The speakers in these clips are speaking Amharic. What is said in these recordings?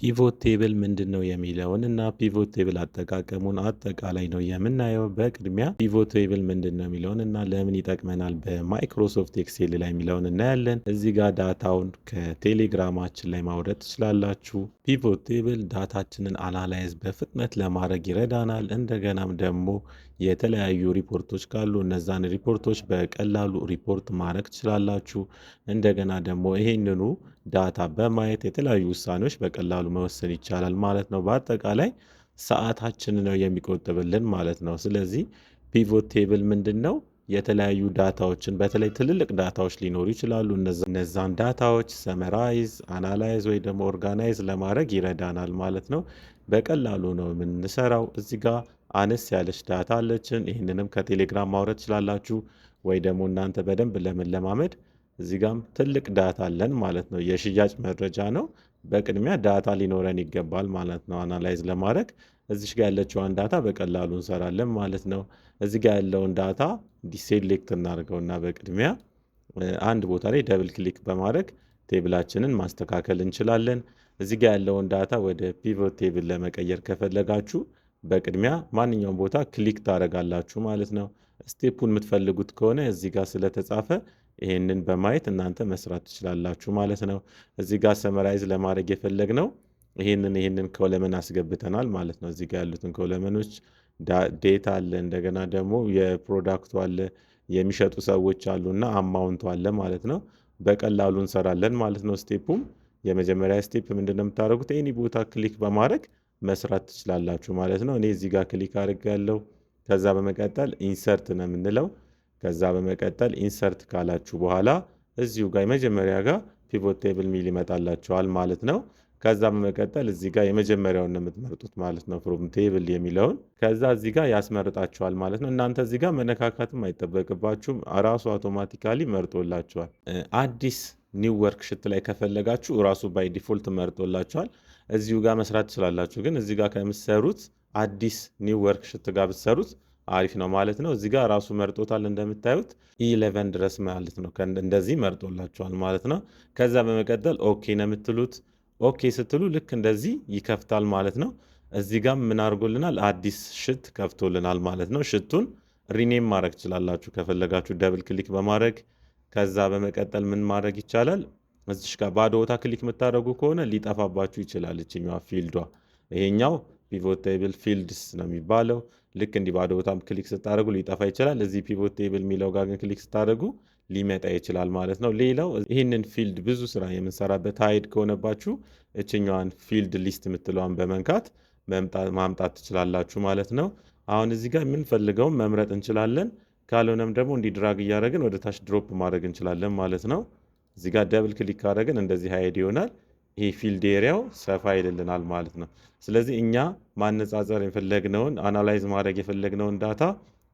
ፒቮት ቴብል ምንድነው የሚለውን እና ፒቮት ቴብል አጠቃቀሙን አጠቃላይ ነው የምናየው። በቅድሚያ ፒቮት ቴብል ምንድነው የሚለውን እና ለምን ይጠቅመናል በማይክሮሶፍት ኤክሴል ላይ የሚለውን እናያለን። እዚህ ጋር ዳታውን ከቴሌግራማችን ላይ ማውረድ ትችላላችሁ። ፒቮት ቴብል ዳታችንን አናላይዝ በፍጥነት ለማድረግ ይረዳናል። እንደገናም ደግሞ የተለያዩ ሪፖርቶች ካሉ እነዛን ሪፖርቶች በቀላሉ ሪፖርት ማድረግ ትችላላችሁ። እንደገና ደግሞ ይሄንኑ ዳታ በማየት የተለያዩ ውሳኔዎች በቀላሉ መወሰን ይቻላል ማለት ነው። በአጠቃላይ ሰዓታችን ነው የሚቆጥብልን ማለት ነው። ስለዚህ ፒቮት ቴብል ምንድነው? የተለያዩ ዳታዎችን በተለይ ትልልቅ ዳታዎች ሊኖሩ ይችላሉ። እነዛን ዳታዎች ሰመራይዝ፣ አናላይዝ ወይ ደግሞ ኦርጋናይዝ ለማድረግ ይረዳናል ማለት ነው። በቀላሉ ነው የምንሰራው። እዚህ ጋር አነስ ያለች ዳታ አለችን። ይህንንም ከቴሌግራም ማውረድ ትችላላችሁ። ወይ ደግሞ እናንተ በደንብ ለመለማመድ እዚህ ጋም ትልቅ ዳታ አለን ማለት ነው። የሽያጭ መረጃ ነው። በቅድሚያ ዳታ ሊኖረን ይገባል ማለት ነው። አናላይዝ ለማድረግ እዚሽ ጋር ያለችዋን ዳታ በቀላሉ እንሰራለን ማለት ነው። እዚህ ጋር ያለውን ዳታ ዲሴሌክት እናድርገውና በቅድሚያ አንድ ቦታ ላይ ደብል ክሊክ በማድረግ ቴብላችንን ማስተካከል እንችላለን። እዚህ ጋር ያለውን ዳታ ወደ ፒቮት ቴብል ለመቀየር ከፈለጋችሁ በቅድሚያ ማንኛውም ቦታ ክሊክ ታደርጋላችሁ ማለት ነው። ስቴፑን የምትፈልጉት ከሆነ እዚህ ጋር ስለተጻፈ ይሄንን በማየት እናንተ መስራት ትችላላችሁ ማለት ነው። እዚህ ጋር ሰመራይዝ ለማድረግ የፈለግነው ይሄንን ኮለመን አስገብተናል ማለት ነው። እዚህ ጋር ያሉትን ኮለመኖች ዴታ አለ፣ እንደገና ደግሞ የፕሮዳክቱ አለ፣ የሚሸጡ ሰዎች አሉና አማውንቱ አለ ማለት ነው። በቀላሉ እንሰራለን ማለት ነው። ስቴፑም የመጀመሪያ ስቴፕ ምንድነው የምታደርጉት? ኤኒ ቦታ ክሊክ በማድረግ መስራት ትችላላችሁ ማለት ነው። እኔ እዚህ ጋር ክሊክ አድርጌያለሁ። ከዛ በመቀጠል ኢንሰርት ነው የምንለው። ከዛ በመቀጠል ኢንሰርት ካላችሁ በኋላ እዚሁ ጋር የመጀመሪያ ጋር ፒቮት ቴብል ሚል ይመጣላችኋል ማለት ነው። ከዛ በመቀጠል እዚህ ጋር የመጀመሪያውን ነው የምትመርጡት ማለት ነው፣ ፍሮም ቴብል የሚለውን። ከዛ እዚህ ጋር ያስመርጣችኋል ማለት ነው። እናንተ እዚህ ጋር መነካካትም አይጠበቅባችሁም፣ ራሱ አውቶማቲካሊ መርጦላችኋል። አዲስ ኒው ወርክ ሽት ላይ ከፈለጋችሁ ራሱ ባይ ዲፎልት መርጦላችኋል። እዚሁ ጋር መስራት ትችላላችሁ። ግን እዚህ ጋር ከምትሰሩት አዲስ ኒው ወርክ ሽት ጋር ብትሰሩት አሪፍ ነው ማለት ነው። እዚህ ጋር ራሱ መርጦታል እንደምታዩት 11 ድረስ ማለት ነው። እንደዚህ መርጦላችኋል ማለት ነው። ከዛ በመቀጠል ኦኬ ነው የምትሉት። ኦኬ ስትሉ ልክ እንደዚህ ይከፍታል ማለት ነው። እዚህ ጋር ምን አድርጎልናል? አዲስ ሽት ከፍቶልናል ማለት ነው። ሽቱን ሪኔም ማድረግ ትችላላችሁ ከፈለጋችሁ ደብል ክሊክ በማድረግ። ከዛ በመቀጠል ምን ማድረግ ይቻላል? እዚሽ ጋር ባዶ ቦታ ክሊክ የምታደርጉ ከሆነ ሊጠፋባችሁ ይችላል እችኛዋ ፊልዷ። ይሄኛው ፒቮት ቴብል ፊልድስ ነው የሚባለው። ልክ እንዲህ ባዶ ቦታም ክሊክ ስታደርጉ ሊጠፋ ይችላል። እዚህ ፒቮት ቴብል የሚለው ጋር ግን ክሊክ ስታደርጉ ሊመጣ ይችላል ማለት ነው። ሌላው ይህንን ፊልድ ብዙ ስራ የምንሰራበት ሃይድ ከሆነባችሁ እችኛዋን ፊልድ ሊስት የምትለዋን በመንካት ማምጣት ትችላላችሁ ማለት ነው። አሁን እዚህ ጋር የምንፈልገውን መምረጥ እንችላለን። ካልሆነም ደግሞ እንዲህ ድራግ እያደረግን ወደ ታች ድሮፕ ማድረግ እንችላለን ማለት ነው። እዚህ ጋር ደብል ክሊክ ካደረግን እንደዚህ ሃይድ ይሆናል። ይሄ ፊልድ ኤሪያው ሰፋ ይልልናል ማለት ነው። ስለዚህ እኛ ማነጻጸር የፈለግነውን አናላይዝ ማድረግ የፈለግነውን ዳታ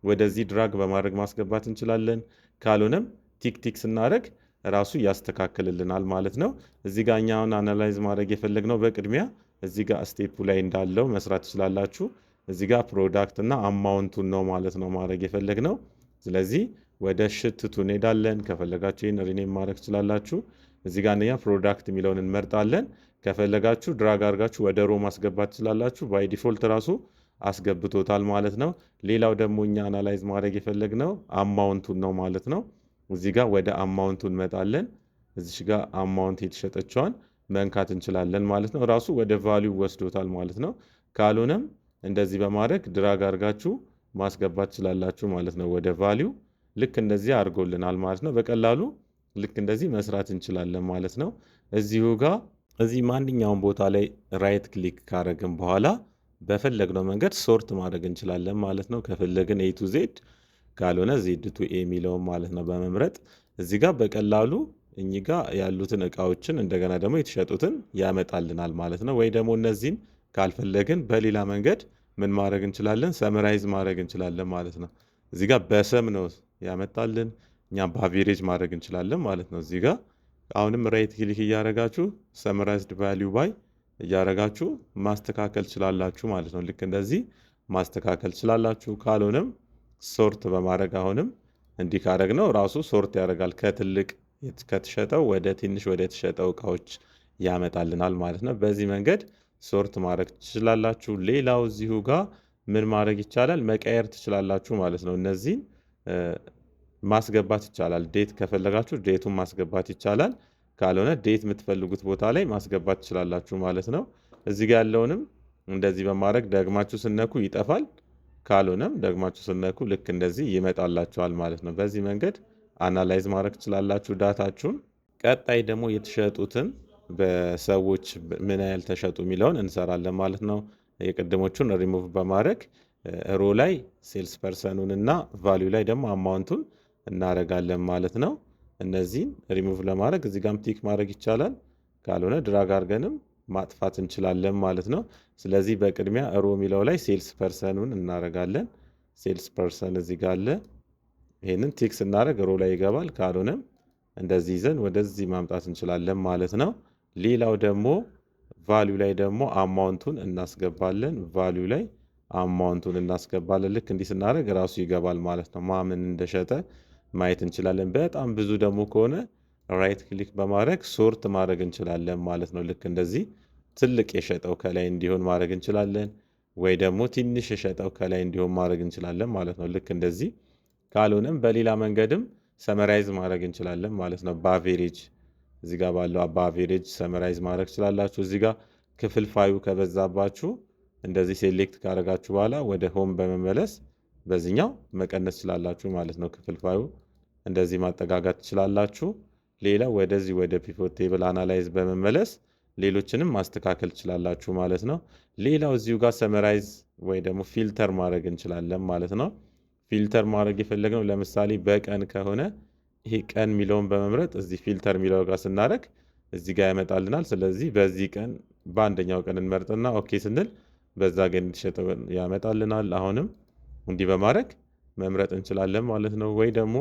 ወደዚህ ድራግ በማድረግ ማስገባት እንችላለን። ካልሆነም ቲክ ስናደርግ ራሱ ያስተካክልልናል ማለት ነው። እዚህ ጋር እኛውን አናላይዝ ማድረግ የፈለግነው በቅድሚያ እዚህ ጋር ስቴፑ ላይ እንዳለው መስራት ትችላላችሁ። እዚህ ጋር ፕሮዳክት እና አማውንቱን ነው ማለት ነው ማድረግ የፈለግነው። ስለዚህ ወደ ሽትቱ እንሄዳለን። ከፈለጋችሁ ይህን ሪኔም ማድረግ ትችላላችሁ። እዚህ ጋር አንደኛ ፕሮዳክት የሚለውን እንመርጣለን። ከፈለጋችሁ ድራግ አድርጋችሁ ወደ ሮ ማስገባት ትችላላችሁ። ባይ ዲፎልት ራሱ አስገብቶታል ማለት ነው። ሌላው ደግሞ እኛ አናላይዝ ማድረግ የፈለግነው አማውንቱን ነው ማለት ነው። እዚህ ጋር ወደ አማውንቱ እንመጣለን። እዚሽ ጋር አማውንት የተሸጠችዋን መንካት እንችላለን ማለት ነው። ራሱ ወደ ቫሊዩ ወስዶታል ማለት ነው። ካልሆነም እንደዚህ በማድረግ ድራግ አድርጋችሁ ማስገባት ትችላላችሁ ማለት ነው ወደ ቫሊዩ። ልክ እንደዚህ አድርጎልናል ማለት ነው። በቀላሉ ልክ እንደዚህ መስራት እንችላለን ማለት ነው። እዚሁ ጋር እዚህ ማንኛውም ቦታ ላይ ራይት ክሊክ ካደረግን በኋላ በፈለግነው መንገድ ሶርት ማድረግ እንችላለን ማለት ነው። ከፈለግን ኤ ቱ ዜድ ካልሆነ ዜድ ቱ ኤ የሚለውን ማለት ነው በመምረጥ እዚህ ጋር በቀላሉ እኚህ ጋር ያሉትን እቃዎችን እንደገና ደግሞ የተሸጡትን ያመጣልናል ማለት ነው። ወይ ደግሞ እነዚህን ካልፈለግን በሌላ መንገድ ምን ማድረግ እንችላለን? ሰመራይዝ ማድረግ እንችላለን ማለት ነው። እዚህ ጋር በሰም ነው ያመጣልን። እኛ በአቬሬጅ ማድረግ እንችላለን ማለት ነው። እዚህ ጋር አሁንም ራይት ክሊክ እያደረጋችሁ ሰመራይዝድ ቫሊዩ ባይ እያደረጋችሁ ማስተካከል ችላላችሁ ማለት ነው። ልክ እንደዚህ ማስተካከል ችላላችሁ። ካልሆነም ሶርት በማድረግ አሁንም እንዲህ ካደረግነው ራሱ ሶርት ያደርጋል። ከትልቅ ከተሸጠው ወደ ትንሽ ወደ ተሸጠው እቃዎች ያመጣልናል ማለት ነው። በዚህ መንገድ ሶርት ማድረግ ትችላላችሁ። ሌላው እዚሁ ጋር ምን ማድረግ ይቻላል? መቀየር ትችላላችሁ ማለት ነው። እነዚህን ማስገባት ይቻላል። ዴት ከፈለጋችሁ ዴቱን ማስገባት ይቻላል። ካልሆነ ዴት የምትፈልጉት ቦታ ላይ ማስገባት ትችላላችሁ ማለት ነው። እዚህ ጋር ያለውንም እንደዚህ በማድረግ ደግማችሁ ስነኩ ይጠፋል። ካልሆነም ደግማችሁ ስነኩ ልክ እንደዚህ ይመጣላችኋል ማለት ነው። በዚህ መንገድ አናላይዝ ማድረግ ትችላላችሁ ዳታችሁን። ቀጣይ ደግሞ የተሸጡትን በሰዎች ምን ያህል ተሸጡ የሚለውን እንሰራለን ማለት ነው። የቅድሞቹን ሪሙቭ በማድረግ ሮ ላይ ሴልስ ፐርሰኑን እና ቫሊዩ ላይ ደግሞ አማውንቱን እናደርጋለን ማለት ነው። እነዚህን ሪሙቭ ለማድረግ እዚህ ጋም ቲክ ማድረግ ይቻላል። ካልሆነ ድራግ አድርገንም ማጥፋት እንችላለን ማለት ነው። ስለዚህ በቅድሚያ ሮ የሚለው ላይ ሴልስ ፐርሰኑን እናደርጋለን። ሴልስ ፐርሰን እዚህ ጋር አለ። ይህንን ቲክ ስናደርግ ሮ ላይ ይገባል። ካልሆነም እንደዚህ ይዘን ወደዚህ ማምጣት እንችላለን ማለት ነው። ሌላው ደግሞ ቫሊዩ ላይ ደግሞ አማውንቱን እናስገባለን። ቫሊዩ ላይ አማውንቱን እናስገባለን። ልክ እንዲህ ስናደርግ ራሱ ይገባል ማለት ነው። ማምን እንደሸጠ ማየት እንችላለን። በጣም ብዙ ደግሞ ከሆነ ራይት ክሊክ በማድረግ ሶርት ማድረግ እንችላለን ማለት ነው። ልክ እንደዚህ ትልቅ የሸጠው ከላይ እንዲሆን ማድረግ እንችላለን፣ ወይ ደግሞ ትንሽ የሸጠው ከላይ እንዲሆን ማድረግ እንችላለን ማለት ነው። ልክ እንደዚህ ካልሆነም በሌላ መንገድም ሰመራይዝ ማድረግ እንችላለን ማለት ነው። በአቬሬጅ እዚህ ጋር ባለው በአቬሬጅ ሰመራይዝ ማድረግ ትችላላችሁ። እዚህ ጋር ክፍልፋዩ ከበዛባችሁ እንደዚህ ሴሌክት ካደረጋችሁ በኋላ ወደ ሆም በመመለስ በዚህኛው መቀነስ ትችላላችሁ ማለት ነው። ክፍልፋዩ እንደዚህ ማጠጋጋት ትችላላችሁ። ሌላ ወደዚህ ወደ ፒቮት ቴብል አናላይዝ በመመለስ ሌሎችንም ማስተካከል ትችላላችሁ ማለት ነው። ሌላው እዚሁ ጋር ሰመራይዝ ወይ ደግሞ ፊልተር ማድረግ እንችላለን ማለት ነው። ፊልተር ማድረግ የፈለግነው ለምሳሌ በቀን ከሆነ ይሄ ቀን የሚለውን በመምረጥ እዚህ ፊልተር የሚለው ጋር ስናደርግ እዚህ ጋር ያመጣልናል። ስለዚህ በዚህ ቀን በአንደኛው ቀን እንመርጥና ኦኬ ስንል በዛ ቀን የተሸጠው ያመጣልናል። አሁንም እንዲህ በማድረግ መምረጥ እንችላለን ማለት ነው። ወይ ደግሞ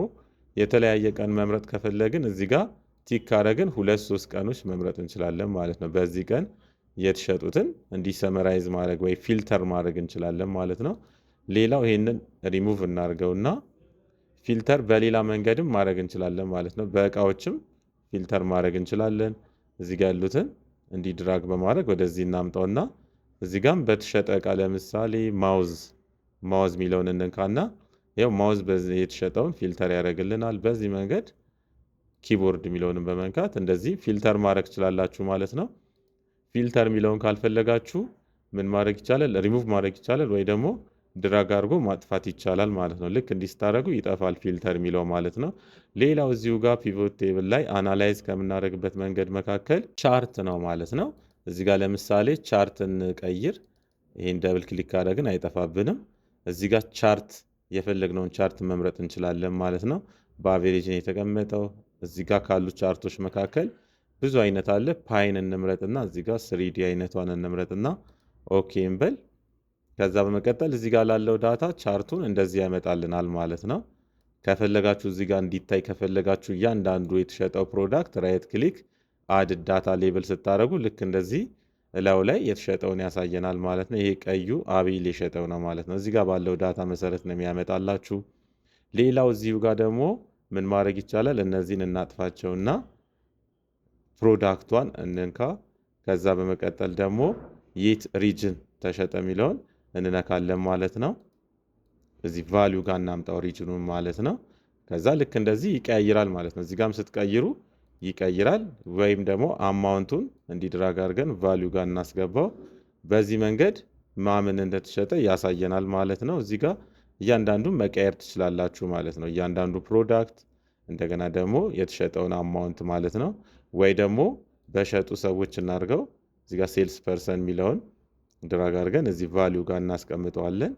የተለያየ ቀን መምረጥ ከፈለግን እዚህ ጋር ቲክ ካደረግን 2-3 ቀኖች መምረጥ እንችላለን ማለት ነው። በዚህ ቀን የተሸጡትን እንዲህ ሰመራይዝ ማድረግ ወይ ፊልተር ማድረግ እንችላለን ማለት ነው። ሌላው ይሄንን ሪሙቭ እናድርገውና ፊልተር በሌላ መንገድም ማድረግ እንችላለን ማለት ነው። በእቃዎችም ፊልተር ማድረግ እንችላለን። እዚህ ጋር ያሉትን እንዲህ ድራግ በማድረግ ወደዚህ እናምጣውና እዚህ ጋም በተሸጠ እቃ ለምሳሌ ማውዝ የሚለውን እንንካና ያው ማውዝ በዚህ የተሸጠውን ፊልተር ያደርግልናል። በዚህ መንገድ ኪቦርድ የሚለውንም በመንካት እንደዚህ ፊልተር ማድረግ ትችላላችሁ ማለት ነው። ፊልተር የሚለውን ካልፈለጋችሁ ምን ማድረግ ይቻላል? ሪሙቭ ማድረግ ይቻላል፣ ወይ ደግሞ ድራግ አድርጎ ማጥፋት ይቻላል ማለት ነው። ልክ እንዲህ ስታደርጉ ይጠፋል ፊልተር የሚለው ማለት ነው። ሌላው እዚሁ ጋር ፒቮት ቴብል ላይ አናላይዝ ከምናደርግበት መንገድ መካከል ቻርት ነው ማለት ነው። እዚህ ጋር ለምሳሌ ቻርትን ቀይር። ይህን ደብል ክሊክ ካደረግን አይጠፋብንም። እዚህ ጋር ቻርት የፈለግነውን ቻርት መምረጥ እንችላለን ማለት ነው። በአቬሬጅ ነው የተቀመጠው። እዚህ ጋር ካሉ ቻርቶች መካከል ብዙ አይነት አለ። ፓይን እንምረጥና እዚህ ጋር ስሪዲ አይነቷን እንምረጥና ኦኬ እንበል። ከዛ በመቀጠል እዚህ ጋር ላለው ዳታ ቻርቱን እንደዚህ ያመጣልናል ማለት ነው። ከፈለጋችሁ እዚህ ጋር እንዲታይ ከፈለጋችሁ እያንዳንዱ የተሸጠው ፕሮዳክት ራይት ክሊክ አድ ዳታ ሌብል ስታደርጉ ልክ እንደዚህ እላዩ ላይ የተሸጠውን ያሳየናል ማለት ነው። ይሄ ቀዩ አቤል የሸጠው ነው ማለት ነው። እዚህ ጋር ባለው ዳታ መሰረት ነው የሚያመጣላችሁ። ሌላው እዚሁ ጋር ደግሞ ምን ማድረግ ይቻላል? እነዚህን እናጥፋቸውና ፕሮዳክቷን እንንካ። ከዛ በመቀጠል ደግሞ የት ሪጅን ተሸጠ የሚለውን እንነካለን ማለት ነው። እዚህ ቫሊዩ ጋር እናምጣው ሪጅኑን ማለት ነው። ከዛ ልክ እንደዚህ ይቀያይራል ማለት ነው። እዚህ ጋርም ስትቀይሩ ይቀይራል። ወይም ደግሞ አማውንቱን እንዲድራግ አድርገን ቫሊዩ ጋር እናስገባው። በዚህ መንገድ ማምን እንደተሸጠ ያሳየናል ማለት ነው። እዚህ ጋር እያንዳንዱን መቀየር ትችላላችሁ ማለት ነው። እያንዳንዱ ፕሮዳክት እንደገና ደግሞ የተሸጠውን አማውንት ማለት ነው። ወይ ደግሞ በሸጡ ሰዎች እናድርገው። እዚህ ጋር ሴልስ ፐርሰን የሚለውን ድራግ አድርገን እዚህ ቫሊዩ ጋር እናስቀምጠዋለን።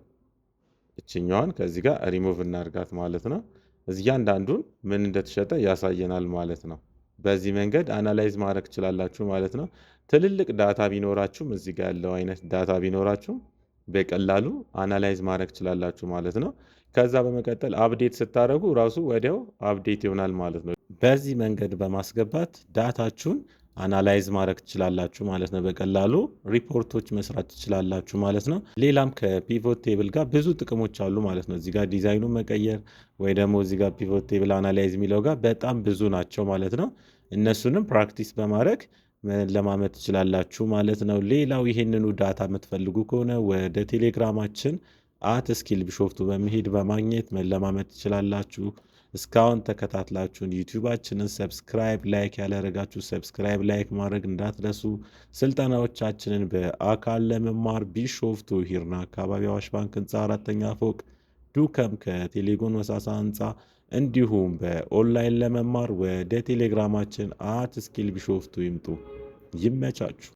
እችኛዋን ከዚህ ጋር ሪሙቭ እናድርጋት ማለት ነው። እዚህ እያንዳንዱን ምን እንደተሸጠ ያሳየናል ማለት ነው። በዚህ መንገድ አናላይዝ ማድረግ ትችላላችሁ ማለት ነው። ትልልቅ ዳታ ቢኖራችሁም እዚህ ጋር ያለው አይነት ዳታ ቢኖራችሁም በቀላሉ አናላይዝ ማድረግ ትችላላችሁ ማለት ነው። ከዛ በመቀጠል አፕዴት ስታደርጉ ራሱ ወዲያው አፕዴት ይሆናል ማለት ነው። በዚህ መንገድ በማስገባት ዳታችሁን አናላይዝ ማድረግ ትችላላችሁ ማለት ነው። በቀላሉ ሪፖርቶች መስራት ትችላላችሁ ማለት ነው። ሌላም ከፒቮት ቴብል ጋር ብዙ ጥቅሞች አሉ ማለት ነው። እዚህ ጋር ዲዛይኑ መቀየር ወይ ደግሞ እዚህ ጋር ፒቮት ቴብል አናላይዝ የሚለው ጋር በጣም ብዙ ናቸው ማለት ነው። እነሱንም ፕራክቲስ በማድረግ መለማመድ ትችላላችሁ ማለት ነው። ሌላው ይሄንኑ ዳታ የምትፈልጉ ከሆነ ወደ ቴሌግራማችን @ስኪል ቢሾፍቱ በመሄድ በማግኘት መለማመድ ትችላላችሁ። እስካሁን ተከታትላችሁን ዩቲዩባችንን ሰብስክራይብ፣ ላይክ ያላደረጋችሁ ሰብስክራይብ፣ ላይክ ማድረግ እንዳትረሱ። ስልጠናዎቻችንን በአካል ለመማር ቢሾፍቱ ሂርና አካባቢ አዋሽ ባንክ ህንፃ 4ኛ ፎቅ ዱከም ከቴሌጎን ወሳሳ ህንፃ እንዲሁም በኦንላይን ለመማር ወደ ቴሌግራማችን @ስኪል ቢሾፍቱ ይምጡ። ይመቻችሁ።